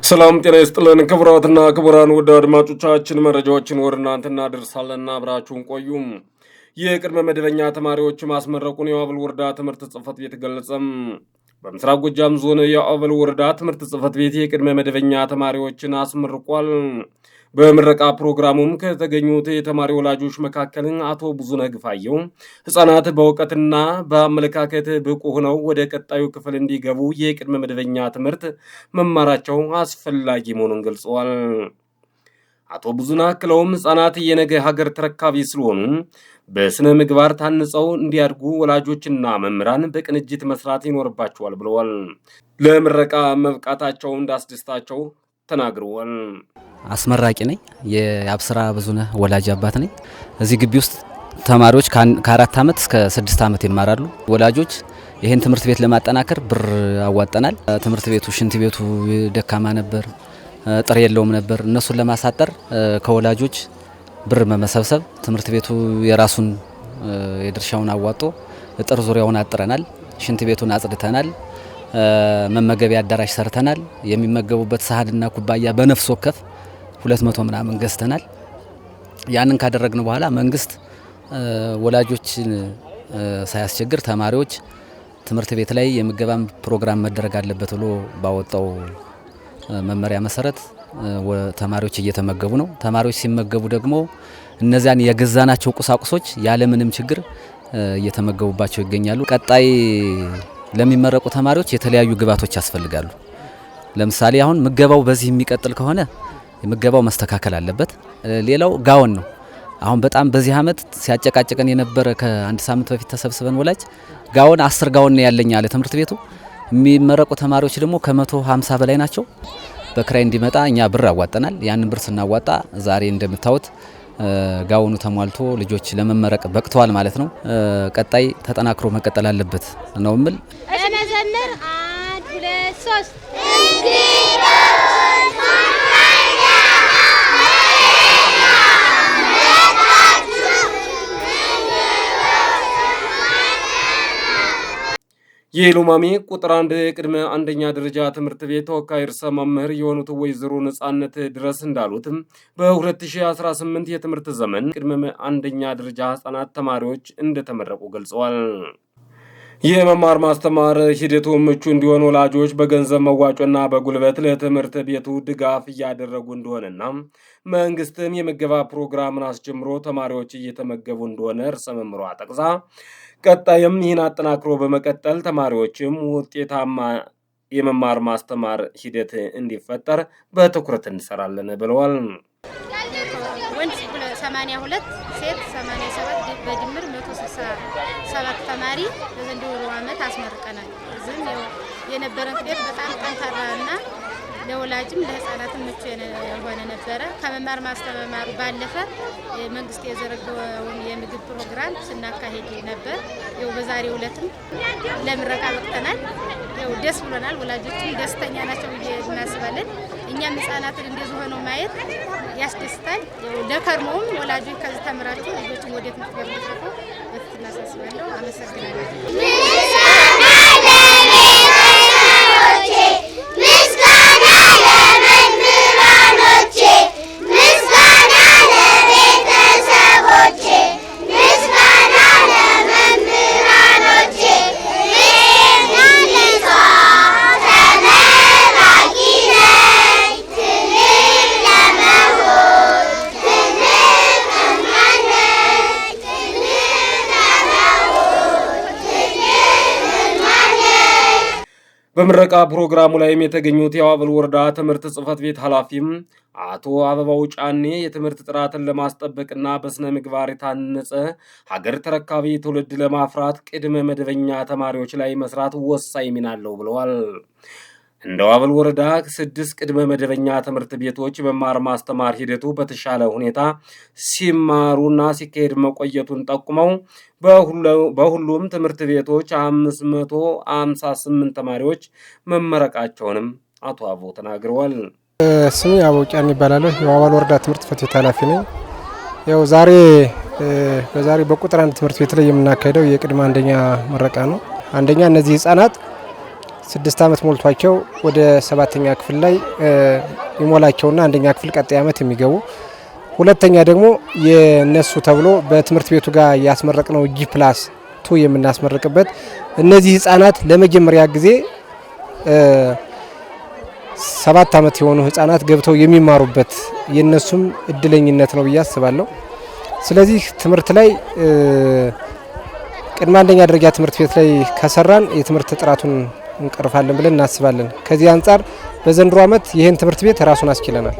ሰላም ጤና ይስጥልን ክቡራትና ክቡራን ውድ አድማጮቻችን መረጃዎችን ወደ እናንተ እናደርሳለን። አብራችሁን ቆዩ። የቅድመ መደበኛ ተማሪዎች ማስመረቁን የአወል ወረዳ ትምህርት ጽሕፈት ቤት ገለጸም። በምስራቅ ጎጃም ዞን የአወል ወረዳ ትምህርት ጽሕፈት ቤት የቅድመ መደበኛ ተማሪዎችን አስመርቋል። በምረቃ ፕሮግራሙም ከተገኙት የተማሪ ወላጆች መካከል አቶ ብዙነህ ግፋየው ህፃናት በእውቀትና በአመለካከት ብቁ ሆነው ወደ ቀጣዩ ክፍል እንዲገቡ የቅድመ መደበኛ ትምህርት መማራቸው አስፈላጊ መሆኑን ገልጸዋል። አቶ ብዙነህ አክለውም ህፃናት የነገ ሀገር ተረካቢ ስለሆኑ በስነ ምግባር ታንጸው እንዲያድጉ ወላጆችና መምህራን በቅንጅት መስራት ይኖርባቸዋል ብለዋል። ለምረቃ መብቃታቸው እንዳስደስታቸው ተናግረዋል። አስመራቂ ነኝ። የአብስራ ብዙነህ ወላጅ አባት ነኝ። እዚህ ግቢ ውስጥ ተማሪዎች ከ4 ዓመት እስከ 6 ዓመት ይማራሉ። ወላጆች ይህን ትምህርት ቤት ለማጠናከር ብር አዋጠናል። ትምህርት ቤቱ ሽንት ቤቱ ደካማ ነበር፣ ጥር የለውም ነበር። እነሱን ለማሳጠር ከወላጆች ብር በመሰብሰብ ትምህርት ቤቱ የራሱን የድርሻውን አዋጦ ጥር ዙሪያውን አጥረናል። ሽንት ቤቱን አጽድተናል። መመገቢያ አዳራሽ ሰርተናል። የሚመገቡበት ሳህንና ኩባያ በነፍስ ወከፍ 200 ምናምን ገዝተናል። ያንን ካደረግን በኋላ መንግስት ወላጆችን ሳያስቸግር ተማሪዎች ትምህርት ቤት ላይ የምገባ ፕሮግራም መደረግ አለበት ብሎ ባወጣው መመሪያ መሰረት ተማሪዎች እየተመገቡ ነው። ተማሪዎች ሲመገቡ ደግሞ እነዚያን የገዛናቸው ቁሳቁሶች ያለምንም ችግር እየተመገቡባቸው ይገኛሉ። ቀጣይ ለሚመረቁ ተማሪዎች የተለያዩ ግብዓቶች ያስፈልጋሉ። ለምሳሌ አሁን ምገባው በዚህ የሚቀጥል ከሆነ ምገባው መስተካከል አለበት። ሌላው ጋውን ነው። አሁን በጣም በዚህ አመት ሲያጨቃጭቀን የነበረ ከአንድ ሳምንት በፊት ተሰብስበን ወላጅ ጋውን 10 ጋውን ነው ያለኝ አለ ትምህርት ቤቱ። የሚመረቁ ተማሪዎች ደግሞ ከ150 በላይ ናቸው። በክራይ እንዲመጣ እኛ ብር አዋጠናል። ያንን ብር ስናዋጣ ዛሬ እንደምታዩት ጋውኑ ተሟልቶ ልጆች ለመመረቅ በቅተዋል ማለት ነው። ቀጣይ ተጠናክሮ መቀጠል አለበት ነው ምል ለመዘመር 1 2 3 የሉማሜ ቁጥር 1 ቅድመ አንደኛ ደረጃ ትምህርት ቤት ተወካይ ርዕሰ መምህር የሆኑት ወይዘሮ ነጻነት ድረስ እንዳሉትም በ2018 የትምህርት ዘመን ቅድመ አንደኛ ደረጃ ህጻናት ተማሪዎች እንደተመረቁ ገልጸዋል። የመማር ማስተማር ሂደቱ ምቹ እንዲሆን ወላጆች በገንዘብ መዋጮና በጉልበት ለትምህርት ቤቱ ድጋፍ እያደረጉ እንደሆነና መንግስትም የምገባ ፕሮግራምን አስጀምሮ ተማሪዎች እየተመገቡ እንደሆነ ርዕሰ መምህሯ ጠቅሳ ቀጣይም ይህን አጠናክሮ በመቀጠል ተማሪዎችም ውጤታማ የመማር ማስተማር ሂደት እንዲፈጠር በትኩረት እንሰራለን ብለዋል። ወንድ 82 ሴት 87 በድምር 167 ተማሪ በዘንድሮ ዓመት አስመርቀናል። እዚህም የነበረን ሂደት በጣም ጠንካራና ለወላጅም ለህፃናትም ምቹ የሆነ ነበረ። ከመማር ማስተማሩ ባለፈ መንግስት የዘረጋውን የምግብ ፕሮግራም ስናካሄድ ነበር። በዛሬው ዕለትም ለምረቃ በቅተናል። ደስ ብሎናል። ወላጆችም ደስተኛ ናቸው ብዬ እናስባለን። እኛም ህፃናትን እንደዚህ ሆነው ማየት ያስደስታል። ለከርሞም ወላጆች ከዚህ ተምራችሁ ልጆችን ወደ ትምህርት ቤት እንዲልኩ በትህትና እናሳስባለሁ። አመሰግናለሁ። በምረቃ ፕሮግራሙ ላይም የተገኙት የአወል ወረዳ ትምህርት ጽሕፈት ቤት ኃላፊም አቶ አበባው ጫኔ የትምህርት ጥራትን ለማስጠበቅና በስነ ምግባር የታነጸ ሀገር ተረካቢ ትውልድ ለማፍራት ቅድመ መደበኛ ተማሪዎች ላይ መስራት ወሳኝ ሚና አለው ብለዋል። እንደ አወል ወረዳ 6 ቅድመ መደበኛ ትምህርት ቤቶች መማር ማስተማር ሂደቱ በተሻለ ሁኔታ ሲማሩና ሲካሄድ መቆየቱን ጠቁመው በሁሉም ትምህርት ቤቶች 558 ተማሪዎች መመረቃቸውንም አቶ አበባው ተናግረዋል። ስሜ አበባው ጫኔ ይባላል። የአወል ወረዳ ትምህርት ጽሕፈት ቤት ኃላፊ ነኝ። ዛሬ በቁጥር 1 ትምህርት ቤት ላይ የምናካሄደው የቅድመ አንደኛ ምረቃ ነው። አንደኛ እነዚህ ህፃናት 6 ዓመት ሞልቷቸው ወደ 7ኛ ክፍል ላይ ይሞላቸውና 1ኛ ክፍል ቀጣይ ዓመት የሚገቡ ሁለተኛ ደግሞ የነሱ ተብሎ በትምህርት ቤቱ ጋር ያስመረቅነው G+2 የምናስመርቅበት እነዚህ ህፃናት ለመጀመሪያ ጊዜ 7 ዓመት የሆኑ ህፃናት ገብተው የሚማሩበት የነሱም እድለኝነት ነው ብዬ አስባለሁ። ስለዚህ ትምህርት ላይ ቅድመ አንደኛ ደረጃ ትምህርት ቤት ላይ ከሰራን የትምህርት ጥራቱን እንቀርፋለን ብለን እናስባለን። ከዚህ አንጻር በዘንድሮ ዓመት ይህን ትምህርት ቤት ራሱን አስችለናል።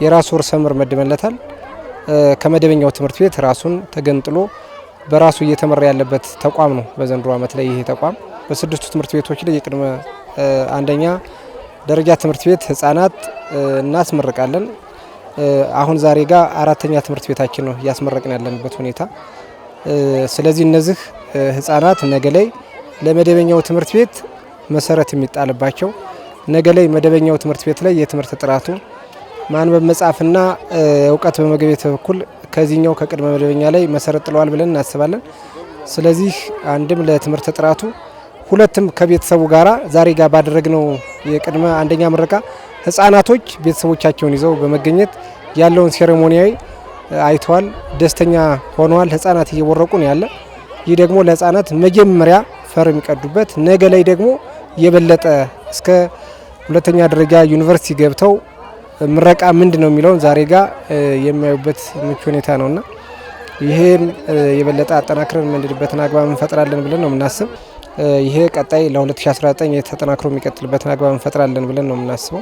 የራሱ ርዕሰ መምህር መድበንለታል። ከመደበኛው ትምህርት ቤት ራሱን ተገንጥሎ በራሱ እየተመራ ያለበት ተቋም ነው። በዘንድሮ ዓመት ላይ ይሄ ተቋም በ6ቱ ትምህርት ቤቶች ላይ የቅድመ አንደኛ ደረጃ ትምህርት ቤት ህፃናት እናስመርቃለን። አሁን ዛሬ ጋር 4ኛ ትምህርት ቤታችን ነው ያስመረቅን ያለንበት ሁኔታ። ስለዚህ እነዚህ ህፃናት ነገ ላይ ለመደበኛው ትምህርት ቤት መሰረት የሚጣልባቸው ነገ ላይ መደበኛው ትምህርት ቤት ላይ የትምህርት ጥራቱ ማንበብ መጻፍና እውቀት በመገብየት በኩል ከዚህኛው ከቅድመ መደበኛ ላይ መሰረት ጥለዋል ብለን እናስባለን። ስለዚህ አንድም ለትምህርት ጥራቱ ሁለትም ከቤተሰቡ ጋራ ዛሬ ጋር ባደረግነው የቅድመ አንደኛ ምረቃ ህፃናቶች ቤተሰቦቻቸውን ይዘው በመገኘት ያለውን ሴሬሞኒያዊ አይተዋል፣ ደስተኛ ሆነዋል። ህፃናት እየቦረቁ ነው ያለ። ይህ ደግሞ ለህፃናት መጀመሪያ ፈር የሚቀዱበት ነገ ላይ ደግሞ የበለጠ እስከ 2ኛ ደረጃ ዩኒቨርሲቲ ገብተው ምረቃ ምንድነው የሚለውን ዛሬ ጋር የሚያዩበት ምቹ ሁኔታ ነውና ይሄን የበለጠ አጠናክረን የምንሄድበትን አግባብ እንፈጥራለን ብለን ነው የምናስብ። ይሄ ቀጣይ ለ2019 የተጠናክሮ የሚቀጥልበትን አግባብ እንፈጥራለን ብለን ነው የምናስበው።